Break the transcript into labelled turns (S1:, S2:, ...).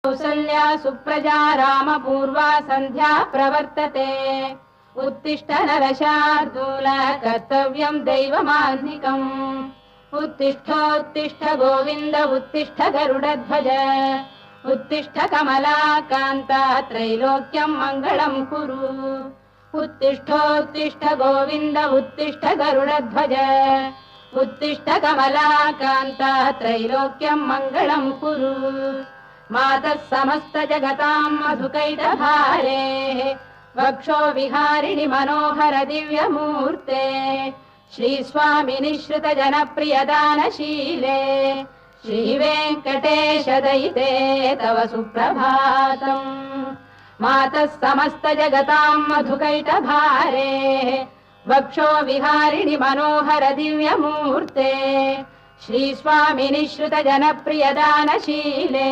S1: कौसल्या सुप्रजा रामपूर्वा सन्ध्या प्रवर्तते उत्तिष्ठ नरशार्दूल कर्तव्यं दैवमान्निकम् उत्तिष्ठोत्तिष्ठ गोविन्द उत्तिष्ठ गरुडध्वज उत्तिष्ठ कमलाकान्ता त्रैलोक्यं मङ्गलं कुरु उत्तिष्ठोत्तिष्ठ गोविन्द उत्तिष्ठ गरुडध्वज उत्तिष्ठ कमलाकान्ता त्रैलोक्यं मङ्गलं कुरु मातः समस्त जगतां मधुकैटभारे वक्षो विहारिणि मनोहर दिव्यमूर्ते श्रीस्वामिनि श्रुत जनप्रियदानशीले श्रीवेङ्कटेश दयिते तव सुप्रभातम् मातः समस्त जगतां मधुकैटभारे वक्षो विहारिणि मनोहर दिव्यमूर्ते श्रीस्वामिनि श्रुत जनप्रियदानशीले